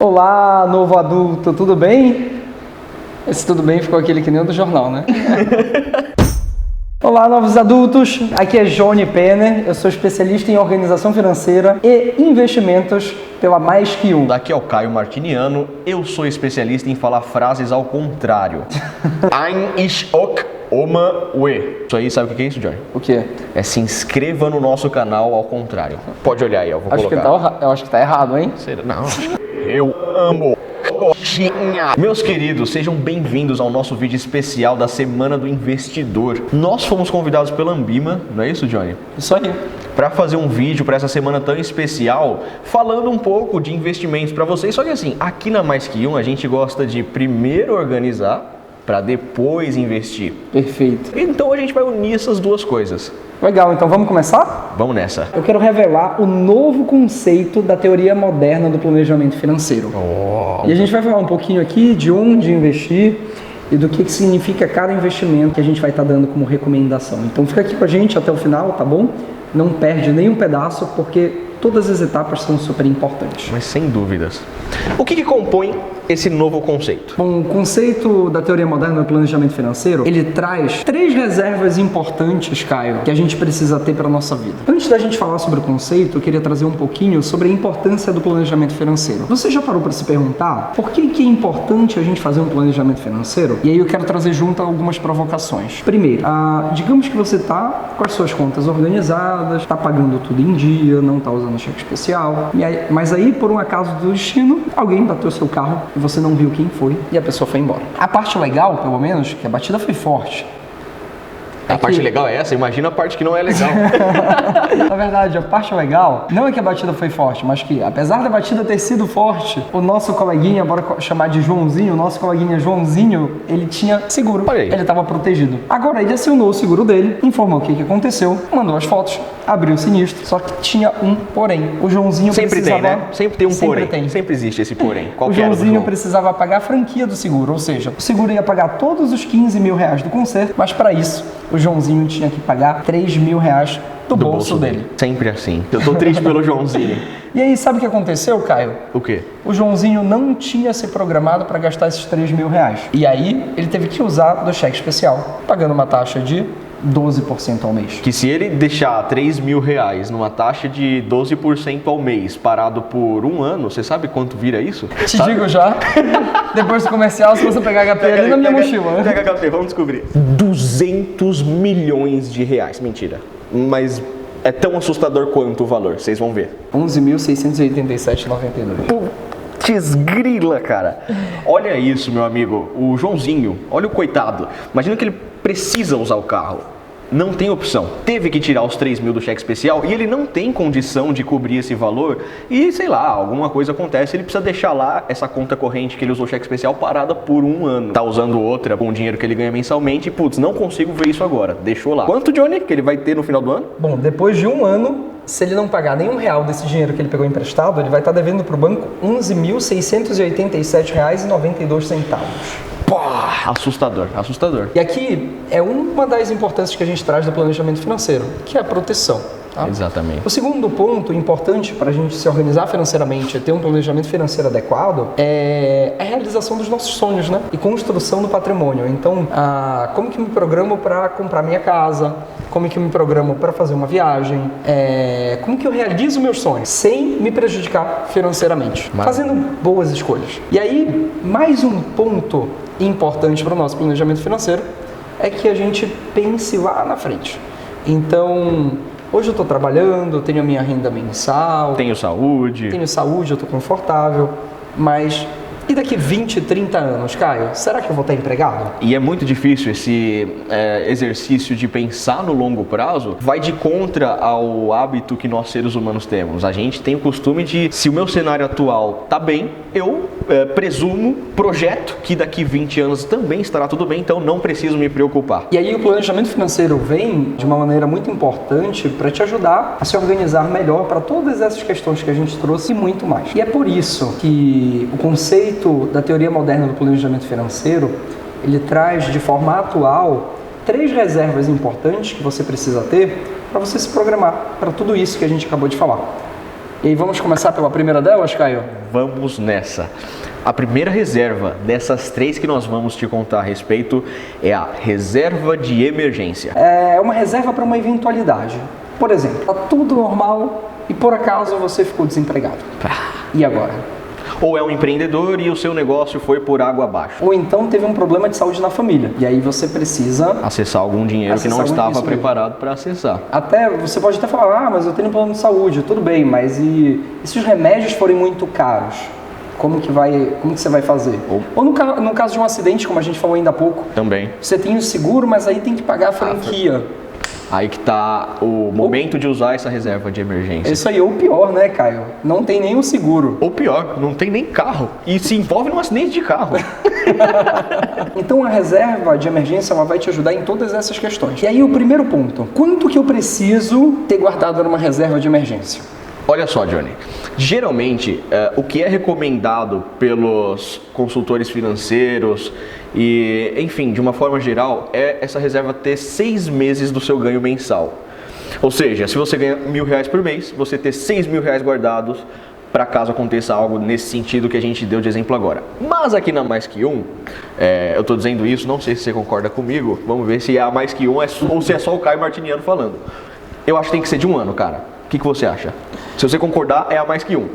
Olá, novo adulto, tudo bem? Esse tudo bem ficou aquele que nem o do jornal, né? Olá, novos adultos, aqui é Johnny Penner, eu sou especialista em organização financeira e investimentos pela Mais Que Um. Daqui é o Caio Martiniano, eu sou especialista em falar frases ao contrário. Ein ich ok oma we. Isso aí, sabe o que é isso, Johnny? O quê? É se inscreva no nosso canal ao contrário. Pode olhar aí, eu vou colocar. Eu acho que tá errado, hein? Será? Não, eu amo coxinha. Meus queridos, sejam bem-vindos ao nosso vídeo especial da Semana do Investidor. Nós fomos convidados pela Ambima, não é isso, Johnny? Isso aí. Para fazer um vídeo para essa semana tão especial, falando um pouco de investimentos para vocês. Só que assim, aqui na Mais Que Um, a gente gosta de primeiro organizar para depois investir. Perfeito. Então a gente vai unir essas duas coisas. Legal, então vamos começar? Vamos nessa. Eu quero revelar o novo conceito da teoria moderna do planejamento financeiro. E a gente vai falar um pouquinho aqui de onde investir e do que significa cada investimento que a gente vai estar dando como recomendação. Então fica aqui com a gente até o final, tá bom? Não perde nenhum pedaço, porque todas as etapas são super importantes. Mas sem dúvidas. O que compõe esse novo conceito? Bom, o conceito da teoria moderna do planejamento financeiro, ele traz 3 reservas importantes, Caio, que a gente precisa ter para a nossa vida. Antes da gente falar sobre o conceito, eu queria trazer um pouquinho sobre a importância do planejamento financeiro. Você já parou para se perguntar por que é importante a gente fazer um planejamento financeiro? E aí eu quero trazer junto algumas provocações. Primeiro, digamos que você está com as suas contas organizadas, está pagando tudo em dia, não está usando cheque especial, mas aí, por um acaso do destino, alguém bateu seu carro e você não viu quem foi e a pessoa foi embora. A parte legal, pelo menos, que a batida foi forte. A parte legal é essa? Imagina a parte que não é legal. Na verdade, a parte legal não é que a batida foi forte, mas que, apesar da batida ter sido forte, o nosso coleguinha, bora chamar de Joãozinho, o nosso coleguinha Joãozinho, ele tinha seguro. Ele estava protegido. Agora, ele acionou o seguro dele, informou o que aconteceu, mandou as fotos, abriu o sinistro, só que tinha um porém. O Joãozinho sempre precisava... tem, né? Sempre tem um porém. Tem. Sempre existe esse porém. Qual o Joãozinho precisava pagar a franquia do seguro, ou seja, o seguro ia pagar todos os 15 mil reais do conserto, mas para isso, o Joãozinho tinha que pagar 3 mil reais do bolso dele. Sempre assim. Eu tô triste pelo Joãozinho. E aí, sabe o que aconteceu, Caio? O quê? O Joãozinho não tinha se programado para gastar esses 3 mil reais. E aí, ele teve que usar do cheque especial, pagando uma taxa de 12% ao mês. Que se ele deixar 3 mil reais numa taxa de 12% ao mês, parado por um ano, você sabe quanto vira isso? Digo já. Depois do comercial, se você pegar HP ali na minha mochila. Pega HP, vamos descobrir. 200 milhões de reais. Mentira. Mas é tão assustador quanto o valor, vocês vão ver. 11.687,92. Putz grila, cara. Olha isso, meu amigo. O Joãozinho, olha o coitado. Imagina que ele precisa usar o carro. Não tem opção. Teve que tirar os 3 mil do cheque especial e ele não tem condição de cobrir esse valor e, sei lá, alguma coisa acontece, ele precisa deixar lá essa conta corrente que ele usou cheque especial parada por um ano. Tá usando outra com o dinheiro que ele ganha mensalmente e, putz, não consigo ver isso agora. Deixou lá. Quanto, Johnny, que ele vai ter no final do ano? Bom, depois de um ano, se ele não pagar nenhum real desse dinheiro que ele pegou emprestado, ele vai estar devendo para o banco R$11.687,92. Pá, assustador, assustador. E aqui é uma das importâncias que a gente traz do planejamento financeiro, que é a proteção. Tá? Exatamente. O segundo ponto importante para a gente se organizar financeiramente e ter um planejamento financeiro adequado é a realização dos nossos sonhos, né? E construção do patrimônio. Então, como que eu me programo para comprar minha casa? Como que eu me programo para fazer uma viagem? Como que eu realizo meus sonhos sem me prejudicar financeiramente? Fazendo boas escolhas. E aí, mais um ponto importante para o nosso planejamento financeiro é que a gente pense lá na frente. Então, hoje eu estou trabalhando, eu tenho a minha renda mensal. Tenho saúde, eu estou confortável, mas e daqui 20, 30 anos, Caio? Será que eu vou estar empregado? E é muito difícil esse exercício de pensar no longo prazo, vai de contra ao hábito que nós seres humanos temos. A gente tem o costume de, se o meu cenário atual tá bem, eu projeto que daqui 20 anos também estará tudo bem, então não preciso me preocupar. E aí o planejamento financeiro vem de uma maneira muito importante para te ajudar a se organizar melhor para todas essas questões que a gente trouxe e muito mais. E é por isso que o conceito da teoria moderna do planejamento financeiro, ele traz de forma atual 3 reservas importantes que você precisa ter para você se programar para tudo isso que a gente acabou de falar. E aí vamos começar pela primeira delas, Caio? Vamos nessa. A primeira reserva dessas 3 que nós vamos te contar a respeito é a reserva de emergência. É uma reserva para uma eventualidade. Por exemplo, tá tudo normal e por acaso você ficou desempregado. E agora? Ou é um empreendedor e o seu negócio foi por água abaixo. Ou então teve um problema de saúde na família. E aí você precisa acessar algum dinheiro que não estava preparado para acessar. Até, você pode até falar, mas eu tenho um plano de saúde, tudo bem, mas e se os remédios forem muito caros? Como que você vai fazer? Ou no caso de um acidente, como a gente falou ainda há pouco. Também. Você tem o seguro, mas aí tem que pagar a franquia. Aí que tá o momento de usar essa reserva de emergência. Isso aí, ou pior, né, Caio? Não tem nem o seguro. Ou pior, não tem nem carro. E se envolve num acidente de carro. Então a reserva de emergência ela vai te ajudar em todas essas questões. E aí o primeiro ponto, quanto que eu preciso ter guardado numa reserva de emergência? Olha só, Johnny, geralmente o que é recomendado pelos consultores financeiros e, enfim, de uma forma geral, é essa reserva ter 6 meses do seu ganho mensal. Ou seja, se você ganha R$1.000 por mês, você ter R$6.000 guardados para caso aconteça algo nesse sentido que a gente deu de exemplo agora. Mas aqui na Mais Que Um, eu estou dizendo isso, não sei se você concorda comigo, vamos ver se é a Mais Que Um ou se é só o Caio Martiniano falando. Eu acho que tem que ser de 1 ano, cara. O que você acha? Se você concordar, é a Mais Que Um.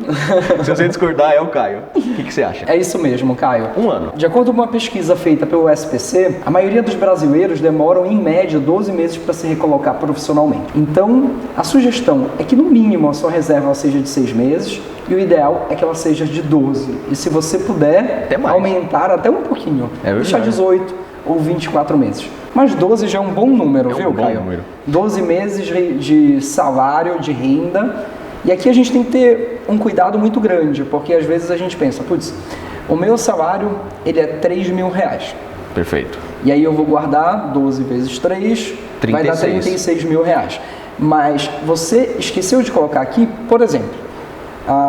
Se você discordar, é o Caio. O que você acha? É isso mesmo, Caio. 1 ano. De acordo com uma pesquisa feita pelo SPC, a maioria dos brasileiros demoram, em média, 12 meses para se recolocar profissionalmente. Então, a sugestão é que, no mínimo, a sua reserva seja de 6 meses e o ideal é que ela seja de 12. E se você puder, aumentar até um pouquinho. Deixar 18 ou 24 meses. Mas 12 já é um bom número, viu, Caio? 12 meses de salário, de renda. E aqui a gente tem que ter um cuidado muito grande, porque às vezes a gente pensa, putz, o meu salário ele é R$3.000. Perfeito. E aí eu vou guardar 12 vezes 3, vai dar R$36.000. Mas você esqueceu de colocar aqui, por exemplo,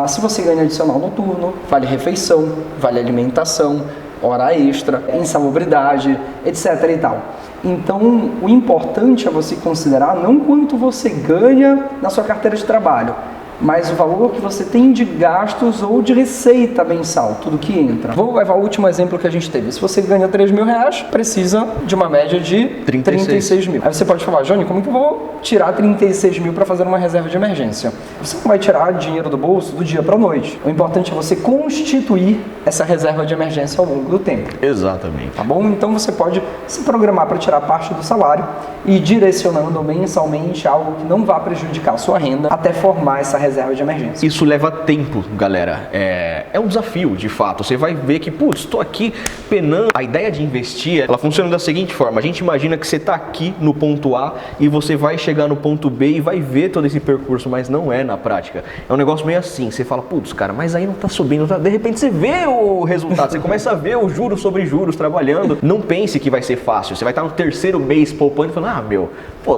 se você ganha adicional noturno, vale refeição, vale alimentação, hora extra, insalubridade, etc. e tal. Então, o importante é você considerar não quanto você ganha na sua carteira de trabalho, mas o valor que você tem de gastos ou de receita mensal, tudo que entra. Vou levar o último exemplo que a gente teve. Se você ganha R$3.000, precisa de uma média de 36 mil. Aí você pode falar, Johnny, como que eu vou tirar 36 mil para fazer uma reserva de emergência? Você não vai tirar dinheiro do bolso do dia para a noite. O importante é você constituir essa reserva de emergência ao longo do tempo. Exatamente. Tá bom? Então você pode se programar para tirar parte do salário e ir direcionando mensalmente algo que não vá prejudicar a sua renda até formar essa reserva de emergência. Isso leva tempo, galera. É um desafio, de fato. Você vai ver que, putz, estou aqui penando. A ideia de investir, ela funciona da seguinte forma. A gente imagina que você está aqui no ponto A e você vai chegar no ponto B e vai ver todo esse percurso, mas não é na prática. É um negócio meio assim. Você fala, putz, cara, mas aí não está subindo. Tá? De repente você vê o resultado. Você começa a ver o juros sobre juros trabalhando. Não pense que vai ser fácil. Você vai estar no 3º mês poupando e falando,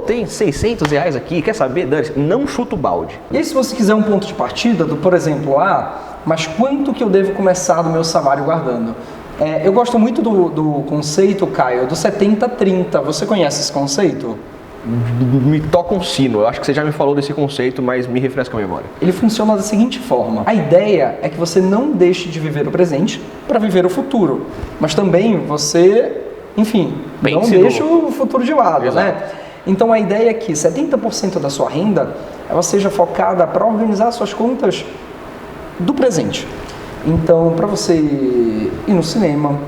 tem R$600 aqui, quer saber? Dane-se. Não chuta o balde. E aí, se você quiser um ponto de partida, por exemplo, mas quanto que eu devo começar do meu salário guardando? Eu gosto muito do conceito, Caio, do 70-30. Você conhece esse conceito? Me toca um sino. Eu acho que você já me falou desse conceito, mas me refresca a memória. Ele funciona da seguinte forma. A ideia é que você não deixe de viver o presente para viver o futuro. Mas também você, enfim, não deixe o futuro de lado, né? Então a ideia é que 70% da sua renda ela seja focada para organizar suas contas do presente. Então, para você ir no cinema,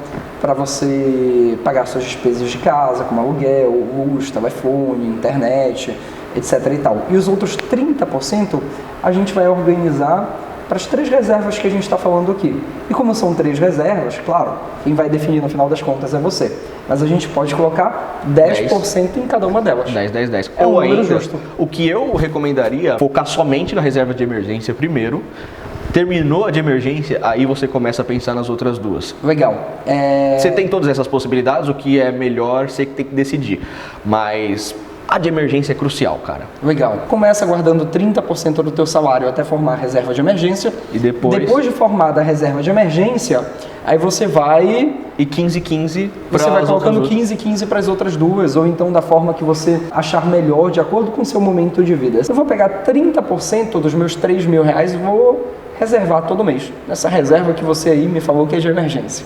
para você pagar suas despesas de casa, como aluguel, luz, telefone, internet, etc. e tal. E os outros 30% a gente vai organizar para as 3 reservas que a gente está falando aqui. E como são 3 reservas, claro, quem vai definir no final das contas é você. Mas a gente pode colocar 10% em cada uma delas. 10. É um número justo. O que eu recomendaria, focar somente na reserva de emergência primeiro. Terminou a de emergência, aí você começa a pensar nas outras 2. Legal. Você tem todas essas possibilidades, o que é melhor, você que tem que decidir. Mas A de emergência é crucial, cara. Legal. Começa guardando 30% do teu salário até formar a reserva de emergência. E depois de formada a reserva de emergência, aí você vai... E 15 para Você vai colocando 15 para as outras duas, ou então da forma que você achar melhor, de acordo com o seu momento de vida. Eu vou pegar 30% dos meus 3 mil reais e vou reservar todo mês. Nessa reserva que você aí me falou que é de emergência.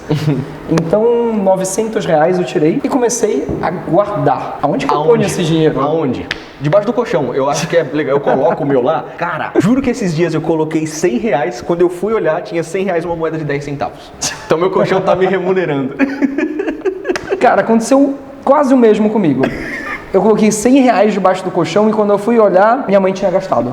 Então, 900 reais eu tirei e comecei a guardar. Aonde que eu ponho esse dinheiro? Aonde? Debaixo do colchão. Eu acho que é legal. Eu coloco o meu lá. Cara, juro que esses dias eu coloquei 100 reais. Quando eu fui olhar, tinha 100 reais uma moeda de 10 centavos. Então meu colchão tá me remunerando. Cara, aconteceu quase o mesmo comigo. Eu coloquei 100 reais debaixo do colchão e quando eu fui olhar, minha mãe tinha gastado.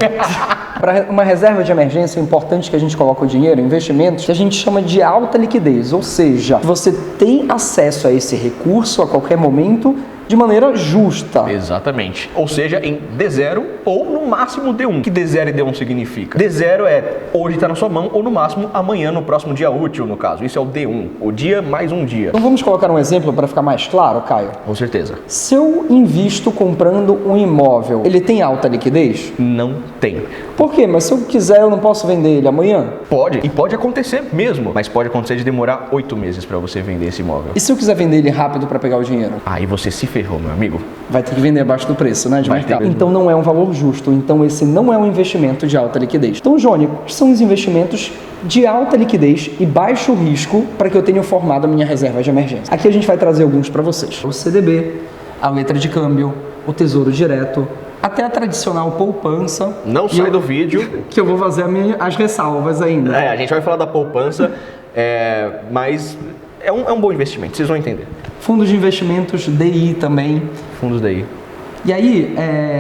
Para uma reserva de emergência, é importante que a gente coloque o dinheiro em investimentos que a gente chama de alta liquidez, ou seja, você tem acesso a esse recurso a qualquer momento de maneira justa. Exatamente. Ou seja, em D0 ou no máximo D1. O que D0 e D1 significa? D0 é hoje está na sua mão ou no máximo amanhã, no próximo dia útil, no caso. Isso é o D1, o dia mais um dia. Então vamos colocar um exemplo para ficar mais claro, Caio? Com certeza. Se eu invisto comprando um imóvel, ele tem alta liquidez? Não tem. Por quê? Mas se eu quiser, eu não posso vender ele amanhã? Pode, e pode acontecer mesmo, mas pode acontecer de demorar 8 meses para você vender esse imóvel. E se eu quiser vender ele rápido para pegar o dinheiro? Aí você se ferrou, meu amigo. Vai ter que vender abaixo do preço, né, de Vai mercado. ter mesmo. Então não é um valor justo, então esse não é um investimento de alta liquidez. Então, Johnny, quais são os investimentos de alta liquidez e baixo risco para que eu tenha formado a minha reserva de emergência? Aqui a gente vai trazer alguns para vocês. O CDB, a letra de câmbio, o Tesouro Direto, até a tradicional poupança. Não sai do vídeo. Que eu vou fazer as ressalvas ainda. A gente vai falar da poupança, mas é um bom investimento, vocês vão entender. Fundos de investimentos, DI também. Fundos daí. E aí,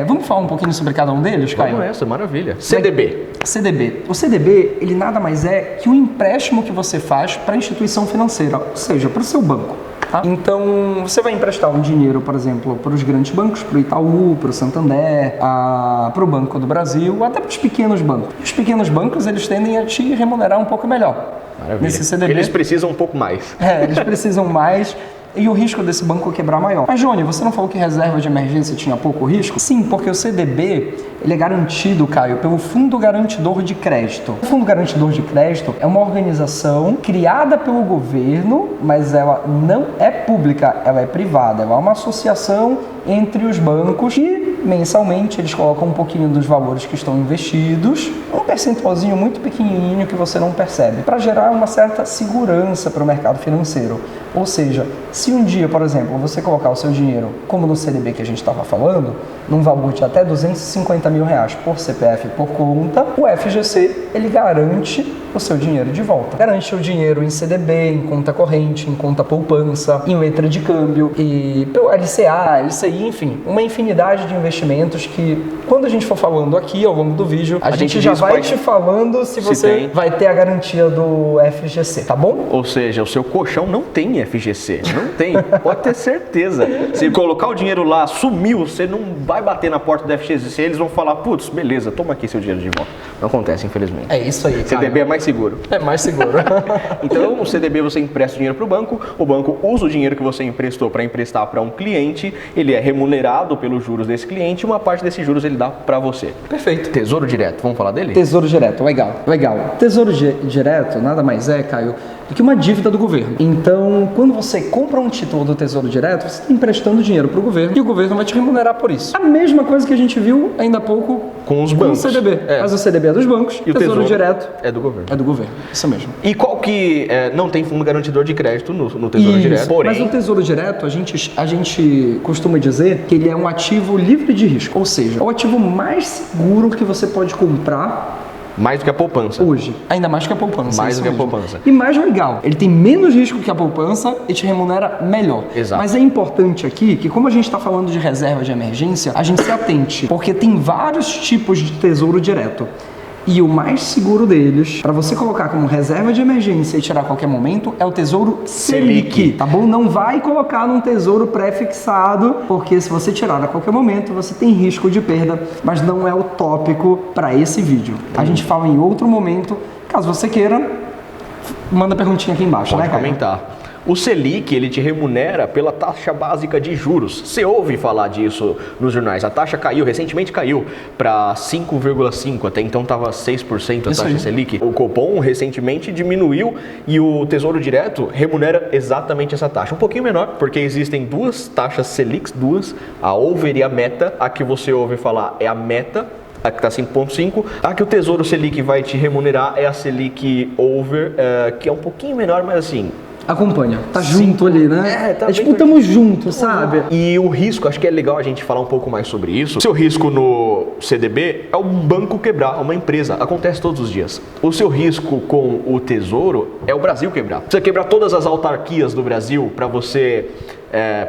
vamos falar um pouquinho sobre cada um deles, Caio? Vamos nessa, maravilha. CDB. CDB. O CDB, ele nada mais é que um empréstimo que você faz para a instituição financeira, ou seja, para o seu banco. Tá? Então, você vai emprestar um dinheiro, por exemplo, para os grandes bancos, para o Itaú, para o Santander, para o Banco do Brasil, até para os pequenos bancos. E os pequenos bancos, eles tendem a te remunerar um pouco melhor. Maravilha. Nesse CDB. Eles precisam um pouco mais. Eles precisam mais. E o risco desse banco quebrar maior. Mas, Johnny, você não falou que reserva de emergência tinha pouco risco? Sim, porque o CDB ele é garantido, Caio, pelo Fundo Garantidor de Crédito. O Fundo Garantidor de Crédito é uma organização criada pelo governo, mas ela não é pública, ela é privada. Ela é uma associação entre os bancos e mensalmente eles colocam um pouquinho dos valores que estão investidos, um percentualzinho muito pequenininho que você não percebe, para gerar uma certa segurança para o mercado financeiro. Ou seja, se um dia, por exemplo, você colocar o seu dinheiro, como no CDB que a gente estava falando, num valor de até 250 mil reais por CPF por conta, o FGC ele garante o seu dinheiro de volta. Garante o dinheiro em CDB, em conta corrente, em conta poupança, em letra de câmbio, e pelo LCA, LCI, enfim, uma infinidade de investimentos que, quando a gente for falando aqui ao longo do vídeo, a gente já vai te falando se você vai ter a garantia do FGC, tá bom? Ou seja, o seu colchão não tem FGC, não tem, pode ter certeza. Se colocar o dinheiro lá, sumiu, você não vai bater na porta do FGC, eles vão falar, putz, beleza, toma aqui seu dinheiro de volta. Não acontece, infelizmente. É isso aí, CDB cara. é mais seguro. É mais seguro. Então, o CDB você empresta o dinheiro para o banco usa o dinheiro que você emprestou para emprestar para um cliente, ele é remunerado pelos juros desse cliente e uma parte desses juros ele dá para você. Perfeito. Tesouro Direto, vamos falar dele? Tesouro Direto, legal. Tesouro Direto nada mais é, Caio, do que uma dívida do governo. Então, quando você compra um título do Tesouro Direto, você está emprestando dinheiro para o governo e o governo vai te remunerar por isso. A mesma coisa que a gente viu ainda há pouco com os bancos. Com o CDB. Mas o CDB é dos bancos e o Tesouro Direto é do governo. É do governo, isso mesmo. E qual que não tem fundo garantidor de crédito no Tesouro Direto? Porém, mas o Tesouro Direto, a gente costuma dizer que ele é um ativo livre de risco. Ou seja, é o ativo mais seguro que você pode comprar mais do que a poupança. Hoje. Ainda mais que a poupança. Mais do que a poupança. E mais legal, ele tem menos risco que a poupança e te remunera melhor. Exato. Mas é importante aqui que, como a gente está falando de reserva de emergência, a gente se atente, porque tem vários tipos de tesouro direto. E o mais seguro deles, para você colocar como reserva de emergência e tirar a qualquer momento, é o Tesouro Selic, tá bom? Não vai colocar num tesouro pré-fixado, porque se você tirar a qualquer momento, você tem risco de perda, mas não é o tópico para esse vídeo. A gente fala em outro momento, caso você queira, manda perguntinha aqui embaixo, pode né, cara? comentar. O Selic, ele te remunera pela taxa básica de juros. Você ouve falar disso nos jornais. A taxa caiu, recentemente caiu para 5,5%. Até então estava 6% a Isso taxa aí. Selic. O Copom recentemente diminuiu e o Tesouro Direto remunera exatamente essa taxa. Um pouquinho menor, porque existem duas taxas Selic, a over e a meta. A que você ouve falar é a meta, a que está 5,5. A que o Tesouro Selic vai te remunerar é a Selic over, que é um pouquinho menor, mas assim... Acompanha, tá junto ali, né? tá tipo, bem tamo junto, sabe? E o risco, acho que é legal a gente falar um pouco mais sobre isso. O seu risco no CDB é um banco quebrar, uma empresa. Acontece todos os dias. O seu risco com o Tesouro é o Brasil quebrar. Você quebrar todas as autarquias do Brasil para você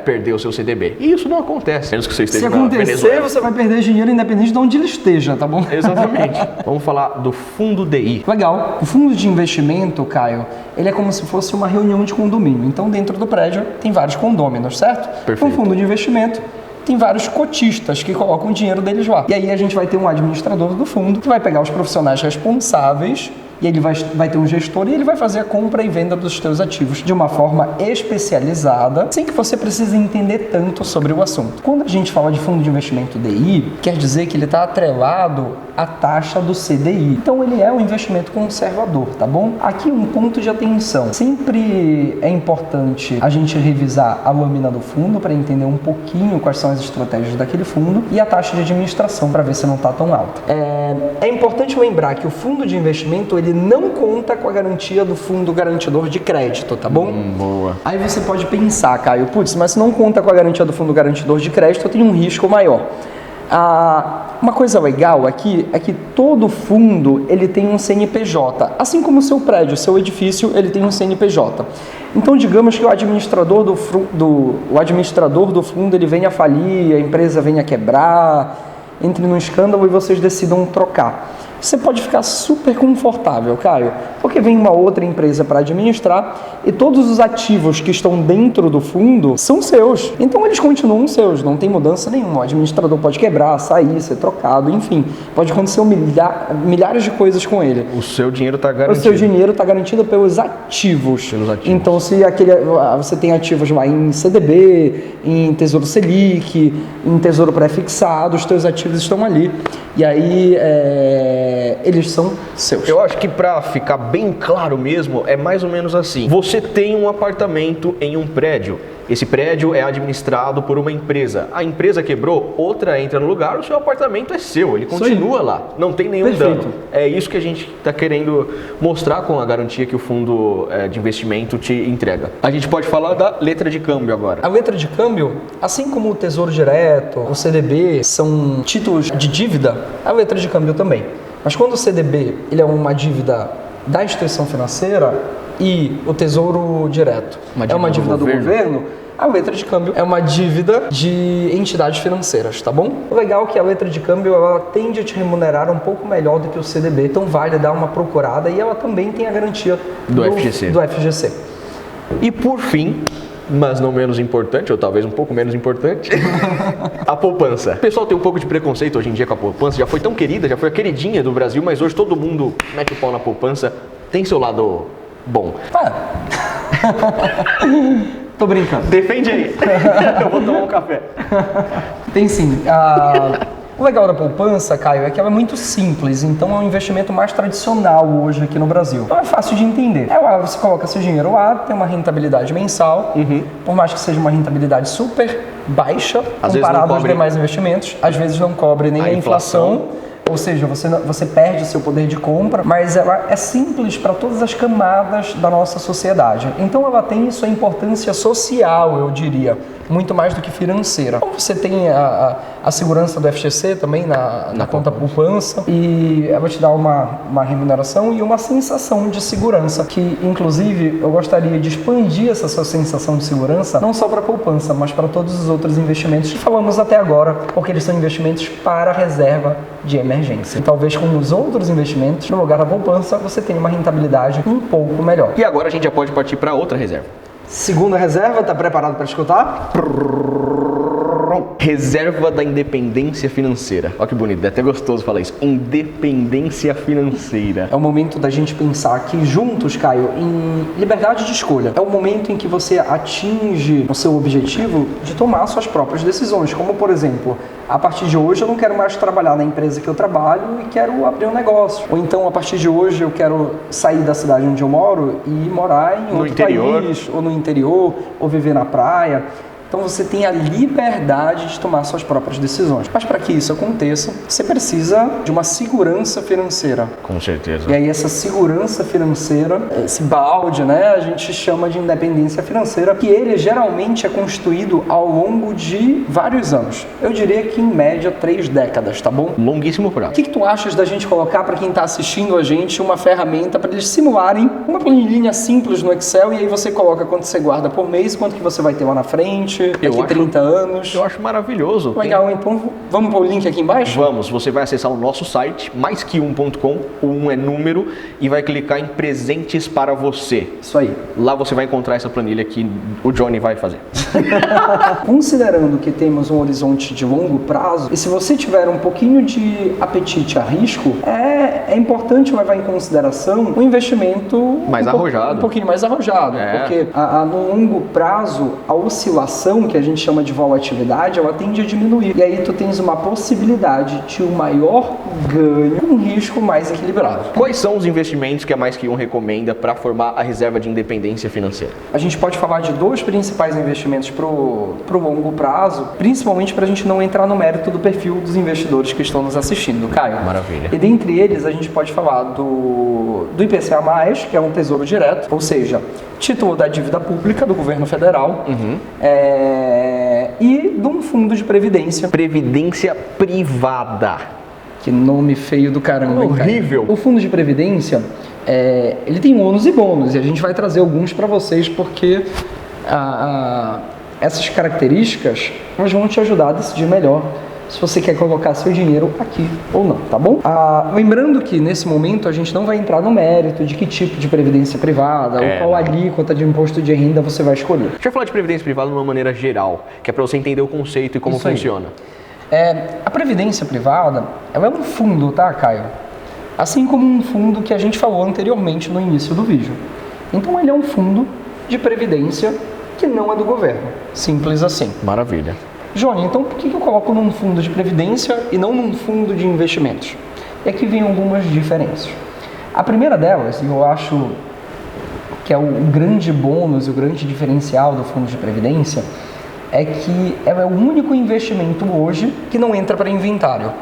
perder o seu CDB. E isso não acontece. Menos que você esteja Se na acontecer, Venezuela. você vai perder dinheiro independente de onde ele esteja, tá bom? Exatamente. Vamos falar do fundo DI. Legal. O fundo de investimento, Caio, ele é como se fosse uma reunião de condomínio. Então, dentro do prédio, tem vários condôminos, certo? Perfeito. Um fundo de investimento tem vários cotistas que colocam o dinheiro deles lá. E aí a gente vai ter um administrador do fundo que vai pegar os profissionais responsáveis e ele vai ter um gestor e ele vai fazer a compra e venda dos seus ativos de uma forma especializada, sem que você precise entender tanto sobre o assunto. Quando a gente fala de fundo de investimento DI, quer dizer que ele está atrelado à taxa do CDI. Então ele é um investimento conservador, tá bom? Aqui um ponto de atenção. Sempre é importante a gente revisar a lâmina do fundo para entender um pouquinho quais são as estratégias daquele fundo e a taxa de administração para ver se não está tão alta. É importante lembrar que o fundo de investimento ele não conta com a garantia do fundo garantidor de crédito, tá bom? Boa. Aí você pode pensar, Caio, putz, mas se não conta com a garantia do fundo garantidor de crédito, eu tenho um risco maior. Uma coisa legal aqui é que todo fundo ele tem um CNPJ, assim como o seu prédio, o seu edifício, ele tem um CNPJ. Então, digamos que o administrador do fundo ele venha a falir, a empresa venha a quebrar, entre num escândalo e vocês decidam trocar. Você pode ficar super confortável, Caio, porque vem uma outra empresa para administrar e todos os ativos que estão dentro do fundo são seus. Então eles continuam seus, não tem mudança nenhuma. O administrador pode quebrar, sair, ser trocado, enfim. Pode acontecer milhares de coisas com ele. O seu dinheiro está garantido. O seu dinheiro está garantido pelos ativos. Então, se você tem ativos lá em CDB, em Tesouro Selic, em Tesouro Pré-fixado, os seus ativos estão ali. E aí, eles são seus. Eu acho que para ficar bem claro mesmo, é mais ou menos assim. Você tem um apartamento em um prédio. Esse prédio é administrado por uma empresa. A empresa quebrou, outra entra no lugar, o seu apartamento é seu, ele continua lá, não tem nenhum Perfeito. dano. É isso que a gente está querendo mostrar com a garantia que o fundo de investimento te entrega. A gente pode falar da letra de câmbio agora. A letra de câmbio, assim como o Tesouro Direto, o CDB, são títulos de dívida, a letra de câmbio também. Mas quando o CDB ele é uma dívida da instituição financeira e o Tesouro Direto é uma dívida do governo, a letra de câmbio é uma dívida de entidades financeiras, tá bom? O legal é que a letra de câmbio ela tende a te remunerar um pouco melhor do que o CDB, então vale dar uma procurada e ela também tem a garantia do FGC. E por fim, mas não menos importante, ou talvez um pouco menos importante, a poupança. O pessoal tem um pouco de preconceito hoje em dia com a poupança, já foi tão querida, já foi a queridinha do Brasil, mas hoje todo mundo mete o pau na poupança. Tem seu lado bom. Tô brincando. Defende aí. Eu vou tomar um café. Tem sim. O legal da poupança, Caio, é que ela é muito simples, então é um investimento mais tradicional hoje aqui no Brasil. Então é fácil de entender. Você coloca seu dinheiro lá, tem uma rentabilidade mensal, por mais que seja uma rentabilidade super baixa, comparado aos demais investimentos, às vezes não cobre nem a inflação. Ou seja, você perde seu poder de compra, mas ela é simples para todas as camadas da nossa sociedade. Então ela tem sua importância social, eu diria, muito mais do que financeira. Então, você tem a segurança do FGC também na conta poupança e ela te dá uma remuneração e uma sensação de segurança, que inclusive eu gostaria de expandir essa sua sensação de segurança não só para a poupança, mas para todos os outros investimentos que falamos até agora, porque eles são investimentos para reserva de emergência. E talvez com os outros investimentos, no lugar da poupança, você tenha uma rentabilidade um pouco melhor. E agora a gente já pode partir para outra reserva. Segunda reserva, tá preparado para escutar? Brum. Reserva da independência financeira. Olha que bonito, é até gostoso falar isso. Independência financeira. É o momento da gente pensar que juntos, Caio, em liberdade de escolha. É o momento em que você atinge o seu objetivo de tomar suas próprias decisões. Como, por exemplo, a partir de hoje eu não quero mais trabalhar na empresa que eu trabalho e quero abrir um negócio. Ou então, a partir de hoje eu quero sair da cidade onde eu moro e morar em outro país, ou no interior, ou viver na praia. Então você tem a liberdade de tomar suas próprias decisões. Mas para que isso aconteça, você precisa de uma segurança financeira. Com certeza. E aí essa segurança financeira, esse balde, né, a gente chama de independência financeira, que ele geralmente é construído ao longo de vários anos. Eu diria que em média 3 décadas, tá bom? Longuíssimo prazo. O que tu achas da gente colocar para quem está assistindo a gente uma ferramenta para eles simularem uma planilhinha simples no Excel e aí você coloca quanto você guarda por mês, quanto que você vai ter lá na frente, daqui 30 anos. Eu acho maravilhoso. Legal, então vamos pôr o link aqui embaixo? Vamos, você vai acessar o nosso site, maisque1.com, o 1 é número, e vai clicar em presentes para você. Isso aí. Lá você vai encontrar essa planilha que o Johnny vai fazer. Considerando que temos um horizonte de longo prazo, e se você tiver um pouquinho de apetite a risco, é importante levar em consideração um investimento mais arrojado. Um pouquinho mais arrojado, porque no longo prazo, a oscilação, que a gente chama de volatilidade, ela tende a diminuir. E aí tu tens uma possibilidade de um maior ganho com um risco mais equilibrado. Quais são os investimentos que a Mais Que Um recomenda para formar a reserva de independência financeira? A gente pode falar de 2 principais investimentos pro longo prazo, principalmente para a gente não entrar no mérito do perfil dos investidores que estão nos assistindo, Caio. Maravilha. E dentre eles, a gente pode falar do IPCA+, que é um tesouro direto, ou seja, título da dívida pública do governo federal, e de um fundo de previdência. Previdência privada. Que nome feio do caramba. Horrível. O fundo de previdência, ele tem ônus e bônus, e a gente vai trazer alguns para vocês, porque essas características elas vão te ajudar a decidir melhor se você quer colocar seu dinheiro aqui ou não, tá bom? Lembrando que nesse momento a gente não vai entrar no mérito de que tipo de previdência privada ou qual alíquota de imposto de renda você vai escolher. Deixa eu falar de previdência privada de uma maneira geral, que é para você entender o conceito e como funciona. A previdência privada, ela é um fundo, tá, Caio? Assim como um fundo que a gente falou anteriormente no início do vídeo. Então ele é um fundo de previdência que não é do governo. Simples assim. Maravilha. Johnny, então por que eu coloco num fundo de previdência e não num fundo de investimentos? E aqui vem algumas diferenças. A primeira delas, e eu acho que é o grande bônus e o grande diferencial do fundo de previdência, é que ela é o único investimento hoje que não entra para inventário.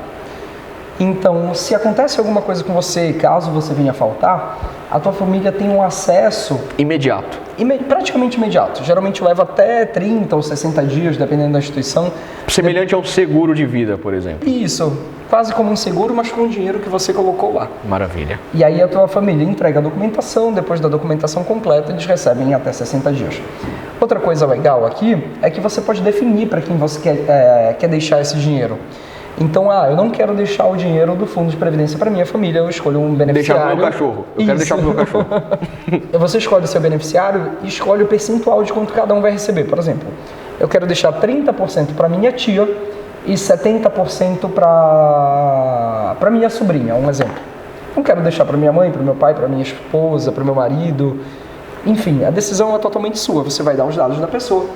Então, se acontece alguma coisa com você, caso você venha a faltar, a tua família tem um acesso imediato. Praticamente imediato. Geralmente leva até 30 ou 60 dias, dependendo da instituição. Semelhante ao seguro de vida, por exemplo. Isso. Quase como um seguro, mas com o dinheiro que você colocou lá. Maravilha. E aí a tua família entrega a documentação, depois da documentação completa, eles recebem em até 60 dias. Outra coisa legal aqui é que você pode definir para quem você quer deixar esse dinheiro. Então, eu não quero deixar o dinheiro do fundo de previdência para minha família, eu escolho um beneficiário. Deixar pro meu cachorro. Eu quero deixar pro meu cachorro. Você escolhe o seu beneficiário e escolhe o percentual de quanto cada um vai receber. Por exemplo, eu quero deixar 30% para minha tia e 70% para minha sobrinha, um exemplo. Não quero deixar para minha mãe, para meu pai, para minha esposa, para meu marido. Enfim, a decisão é totalmente sua. Você vai dar os dados da pessoa.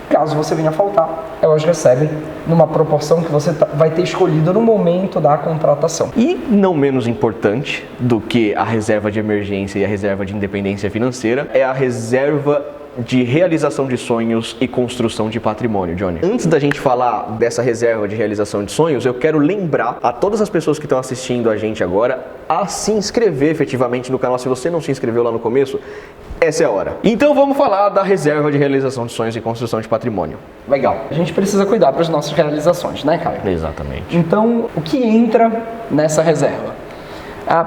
Caso você venha a faltar, elas recebem numa proporção que você vai ter escolhido no momento da contratação. E não menos importante do que a reserva de emergência e a reserva de independência financeira é a reserva de realização de sonhos e construção de patrimônio, Johnny. Antes da gente falar dessa reserva de realização de sonhos, eu quero lembrar a todas as pessoas que estão assistindo a gente agora a se inscrever efetivamente no canal. Se você não se inscreveu lá no começo, essa é a hora. Então vamos falar da reserva de realização de sonhos e construção de patrimônio. Legal. A gente precisa cuidar para as nossas realizações, né, Caio? Exatamente. Então, o que entra nessa reserva?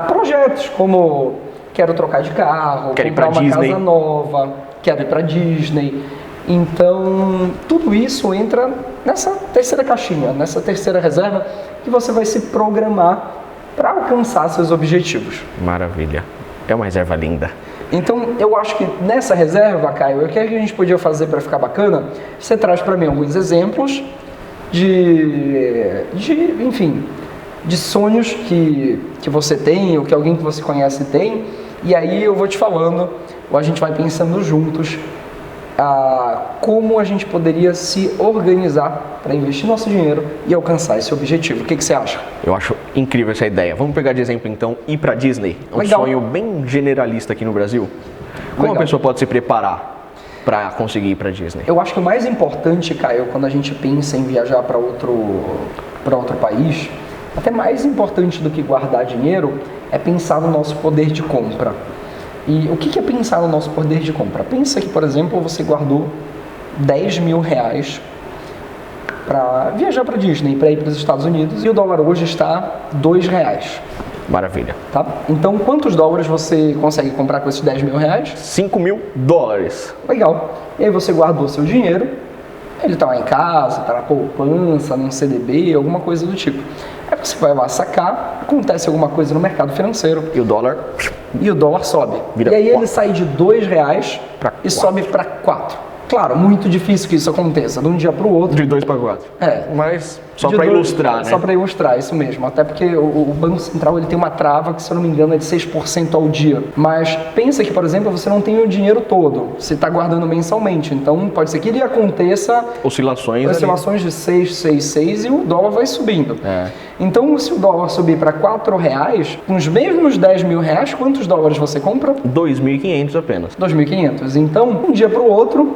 Projetos como quero trocar de carro, quero comprar uma Disney. Casa nova, quero ir para Disney. Então, tudo isso entra nessa terceira caixinha, nessa terceira reserva que você vai se programar para alcançar seus objetivos. Maravilha. É uma reserva linda. Então, eu acho que nessa reserva, Caio, o que a gente podia fazer para ficar bacana? Você traz para mim alguns exemplos enfim, de sonhos que você tem ou que alguém que você conhece tem, e aí eu vou te falando, ou a gente vai pensando juntos como a gente poderia se organizar para investir nosso dinheiro e alcançar esse objetivo. O que você acha? Eu acho incrível essa ideia. Vamos pegar de exemplo então, ir para Disney. É um sonho bem generalista aqui no Brasil. Como a pessoa pode se preparar para conseguir ir para Disney? Eu acho que o mais importante, Caio, quando a gente pensa em viajar para outro país, até mais importante do que guardar dinheiro, é pensar no nosso poder de compra. E o que é pensar no nosso poder de compra? Pensa que, por exemplo, você guardou 10 mil reais para viajar para Disney, para ir para os Estados Unidos, e o dólar hoje está R$2. Maravilha. Tá? Então, quantos dólares você consegue comprar com esses 10 mil reais? $5.000. Legal. E aí você guardou seu dinheiro, ele está lá em casa, está na poupança, num CDB, alguma coisa do tipo. Aí você vai lá sacar, acontece alguma coisa no mercado financeiro. E o dólar? E o dólar sobe. Vira e aí 4. ele sai de R$2 e sobe para 4. Claro, muito difícil que isso aconteça de um dia para o outro. De 2 para 4. Mas só para ilustrar, né? Só para ilustrar, isso mesmo. Até porque o Banco Central ele tem uma trava que, se eu não me engano, é de 6% ao dia. Mas pensa que, por exemplo, você não tem o dinheiro todo. Você está guardando mensalmente. Então, pode ser que ele aconteça... Oscilações de 6 e o dólar vai subindo. Então, se o dólar subir para R$4, com os mesmos 10 mil reais, quantos dólares você compra? 2.500 apenas. 2.500. Então, um dia para o outro,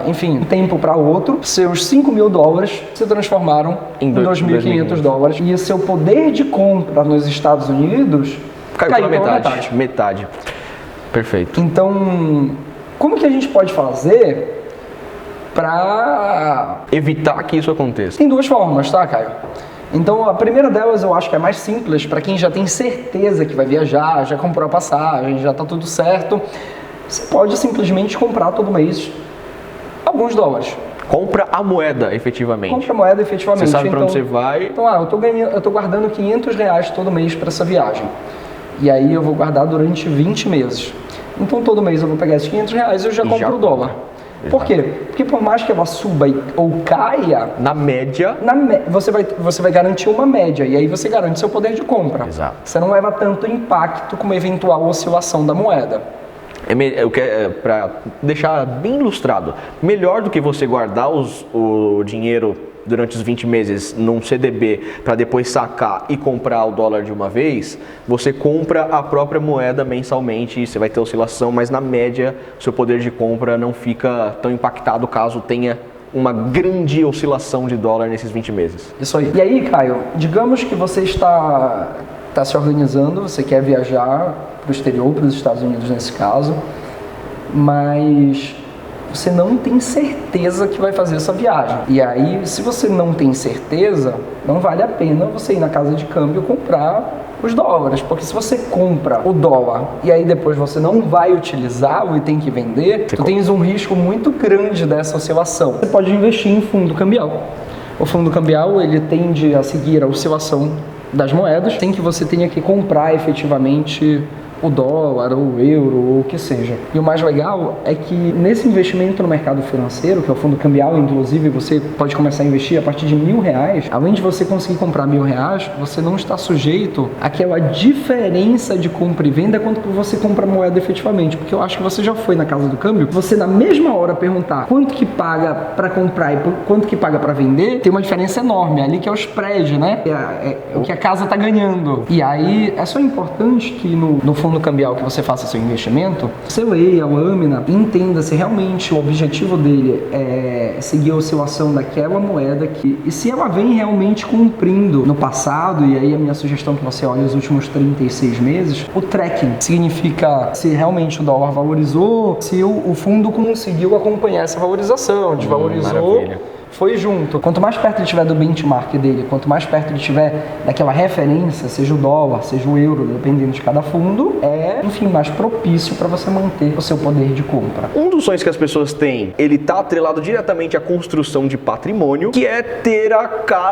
um tempo para outro, seus 5 mil dólares se transformaram em 2.500 dólares. E o seu poder de compra nos Estados Unidos caiu pela metade. Perfeito. Então, como que a gente pode fazer para evitar que isso aconteça? Tem duas formas, tá, Caio? Então, a primeira delas eu acho que é mais simples para quem já tem certeza que vai viajar, já comprou a passagem, já está tudo certo. Você pode simplesmente comprar todo mês alguns dólares. Compra a moeda, efetivamente. Compra a moeda, efetivamente. Você sabe para onde você vai. Então, eu tô guardando R$500 todo mês para essa viagem. E aí eu vou guardar durante 20 meses. Então, todo mês eu vou pegar esses R$500 e eu já compro o dólar. Por quê? Porque por mais que ela suba ou caia... Na média... Você vai garantir uma média. E aí você garante seu poder de compra. Exato. Você não leva tanto impacto com uma eventual oscilação da moeda. Para deixar bem ilustrado, melhor do que você guardar o dinheiro durante os 20 meses num CDB para depois sacar e comprar o dólar de uma vez, você compra a própria moeda mensalmente e você vai ter oscilação, mas na média seu poder de compra não fica tão impactado caso tenha uma grande oscilação de dólar nesses 20 meses. Isso aí. E aí, Caio, digamos que você está se organizando, você quer viajar para o exterior, para os Estados Unidos nesse caso, mas você não tem certeza que vai fazer essa viagem. E aí, se você não tem certeza, não vale a pena você ir na casa de câmbio comprar os dólares, porque se você compra o dólar e aí depois você não vai utilizá-lo e tem que vender, tu tens um risco muito grande dessa oscilação. Você pode investir em fundo cambial. O fundo cambial, ele tende a seguir a oscilação das moedas, sem que você tenha que comprar efetivamente o dólar, ou o euro, ou o que seja. E o mais legal é que nesse investimento no mercado financeiro, que é o fundo cambial, inclusive você pode começar a investir a partir de R$1.000, além de você conseguir comprar R$1.000, você não está sujeito àquela diferença de compra e venda quando você compra a moeda efetivamente, porque eu acho que você já foi na casa do câmbio, você na mesma hora perguntar quanto que paga para comprar e quanto que paga para vender, tem uma diferença enorme ali, que é o spread, né? É o que a casa está ganhando. E aí é só importante que no fundo cambial que você faça seu investimento, você leia a lâmina e entenda se realmente o objetivo dele é seguir a oscilação daquela moeda e se ela vem realmente cumprindo no passado, e aí a minha sugestão é que você olhe os últimos 36 meses, o tracking significa se realmente o dólar valorizou, se o fundo conseguiu acompanhar essa valorização, desvalorizou, maravilha. Foi junto. Quanto mais perto ele estiver do benchmark dele, quanto mais perto ele estiver daquela referência, seja o dólar, seja o euro, dependendo de cada fundo, enfim, mais propício para você manter o seu poder de compra. Um dos sonhos que as pessoas têm, ele está atrelado diretamente à construção de patrimônio, que é ter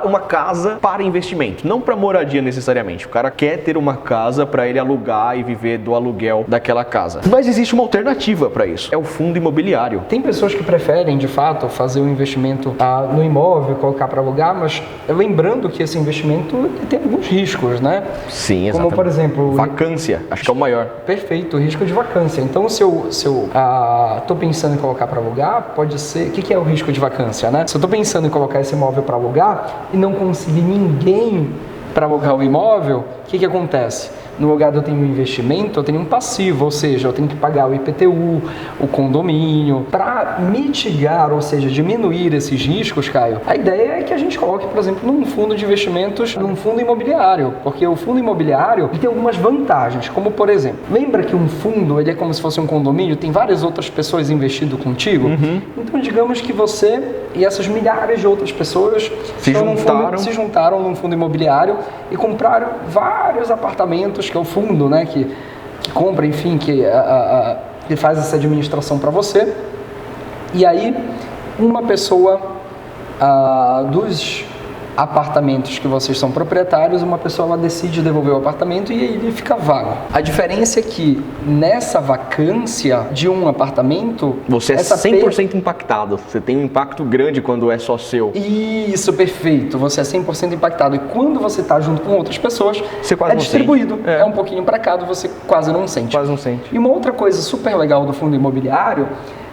uma casa para investimento, não para moradia necessariamente. O cara quer ter uma casa para ele alugar e viver do aluguel daquela casa. Mas existe uma alternativa para isso, é o fundo imobiliário. Tem pessoas que preferem, de fato, fazer um investimento no imóvel, colocar para alugar, mas lembrando que esse investimento tem alguns riscos, né? Sim, exatamente. Como, por exemplo... Vacância, acho que é o maior. Perfeito, o risco de vacância. Então, se eu estou pensando em colocar para alugar, pode ser... O que é o risco de vacância, né? Se eu estou pensando em colocar esse imóvel para alugar e não conseguir ninguém para alugar o imóvel, o que acontece? No lugar de eu ter um investimento, eu tenho um passivo, ou seja, eu tenho que pagar o IPTU, o condomínio. Para mitigar, ou seja, diminuir esses riscos, Caio, a ideia é que a gente coloque, por exemplo, num fundo de investimentos, num fundo imobiliário, porque o fundo imobiliário tem algumas vantagens, como por exemplo, lembra que um fundo ele é como se fosse um condomínio, tem várias outras pessoas investindo contigo? Então, digamos que você e essas milhares de outras pessoas se juntaram num fundo imobiliário e compraram vários apartamentos, que é o fundo, né, que compra, enfim, que faz essa administração para você. E aí, uma pessoa dos apartamentos que vocês são proprietários, uma pessoa ela decide devolver o apartamento e aí ele fica vago. A diferença é que nessa vacância de um apartamento... Você é 100% impactado. Você tem um impacto grande quando é só seu. Isso, perfeito. Você é 100% impactado. E quando você está junto com outras pessoas, você quase não distribuído. Sente. É um pouquinho para cá, você quase não sente. Quase não sente. E uma outra coisa super legal do fundo imobiliário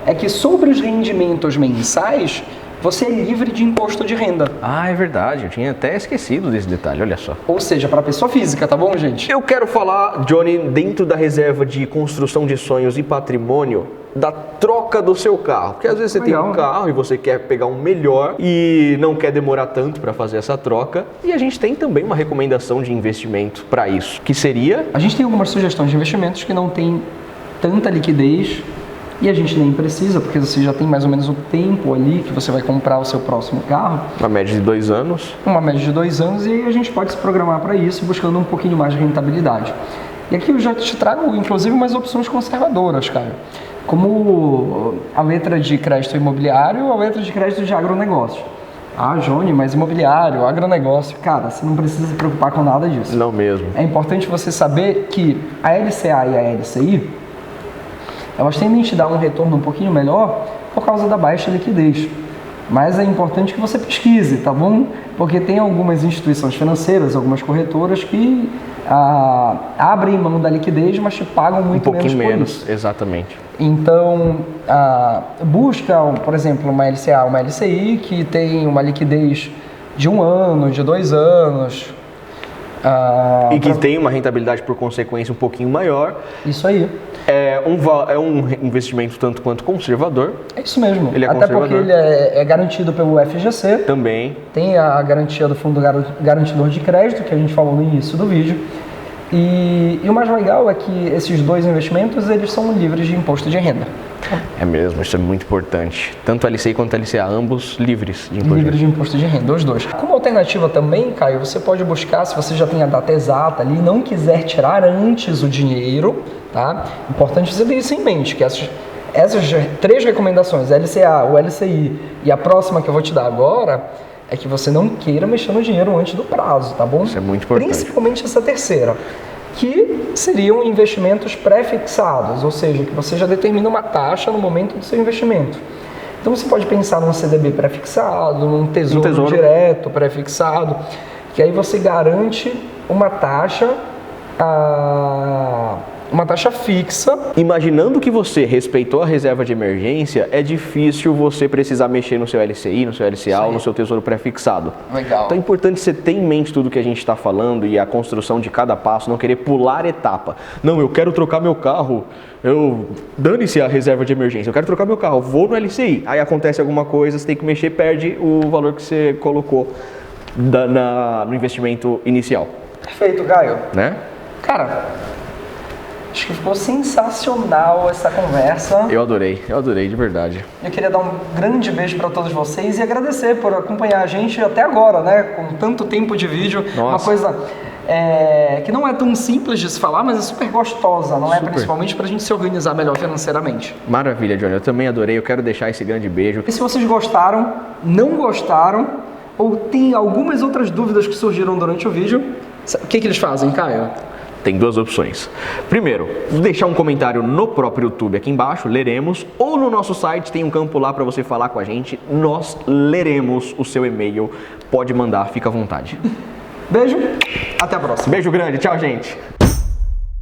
é que sobre os rendimentos mensais, você é livre de imposto de renda. Ah, é verdade. Eu tinha até esquecido desse detalhe, olha só. Ou seja, para pessoa física, tá bom, gente? Eu quero falar, Johnny, dentro da reserva de construção de sonhos e patrimônio, da troca do seu carro. Porque às vezes você tem um carro e você quer pegar um melhor e não quer demorar tanto para fazer essa troca. E a gente tem também uma recomendação de investimento para isso, que seria... A gente tem algumas sugestões de investimentos que não tem tanta liquidez e a gente nem precisa, porque você já tem mais ou menos o tempo ali que você vai comprar o seu próximo carro. Uma média de 2 anos. Uma média de 2 anos, e a gente pode se programar para isso, buscando um pouquinho mais de rentabilidade. E aqui eu já te trago, inclusive, umas opções conservadoras, cara. Como a letra de crédito imobiliário ou a letra de crédito de agronegócio. Ah, Johnny, mas imobiliário, agronegócio, cara, você não precisa se preocupar com nada disso. Não mesmo. É importante você saber que a LCA e a LCI, elas tendem a te dar um retorno um pouquinho melhor por causa da baixa liquidez. Mas é importante que você pesquise, tá bom? Porque tem algumas instituições financeiras, algumas corretoras que abrem mão da liquidez, mas te pagam muito menos por isso. Exatamente. Então, busca, por exemplo, uma LCA, uma LCI, que tem uma liquidez de 1 ano, de 2 anos. E que tem uma rentabilidade, por consequência, um pouquinho maior. Isso aí. É um investimento tanto quanto conservador. É isso mesmo. Ele é Até porque ele é garantido pelo FGC. Também. Tem a garantia do Fundo Garantidor de Crédito, que a gente falou no início do vídeo. E o mais legal é que esses dois investimentos, eles são livres de imposto de renda. É mesmo, isso é muito importante. Tanto a LCI quanto a LCA, ambos livres de imposto de renda. Livres de imposto de renda, os dois. Como alternativa também, Caio, você pode buscar, se você já tem a data exata ali, não quiser tirar antes o dinheiro, tá? Importante você ter isso em mente, que essas 3 recomendações, a LCA, o LCI e a próxima que eu vou te dar agora, é que você não queira mexer no dinheiro antes do prazo, tá bom? Isso é muito importante. Principalmente essa terceira, que seriam investimentos pré-fixados, ou seja, que você já determina uma taxa no momento do seu investimento. Então você pode pensar num CDB pré-fixado, num tesouro direto pré-fixado, que aí você garante uma taxa fixa. Imaginando que você respeitou a reserva de emergência, é difícil você precisar mexer no seu LCI, no seu LCA ou no seu tesouro pré-fixado. Legal. Então é importante você ter em mente tudo que a gente está falando e a construção de cada passo, não querer pular etapa. Não, eu quero trocar meu carro, dane-se a reserva de emergência, eu quero trocar meu carro, vou no LCI. Aí acontece alguma coisa, você tem que mexer, perde o valor que você colocou no investimento inicial. Perfeito, Caio. Né? Cara, acho que ficou sensacional essa conversa. Eu adorei de verdade. Eu queria dar um grande beijo para todos vocês e agradecer por acompanhar a gente até agora, né? Com tanto tempo de vídeo. Nossa. Uma coisa que não é tão simples de se falar, mas é super gostosa, não é? Principalmente para a gente se organizar melhor financeiramente. Maravilha, Johnny. Eu também adorei. Eu quero deixar esse grande beijo. E se vocês gostaram, não gostaram, ou tem algumas outras dúvidas que surgiram durante o vídeo, o que eles fazem, Caio? Tem duas opções. Primeiro, deixar um comentário no próprio YouTube aqui embaixo, leremos, ou no nosso site tem um campo lá para você falar com a gente, nós leremos o seu e-mail, pode mandar, fica à vontade. Beijo, até a próxima. Beijo grande, tchau gente.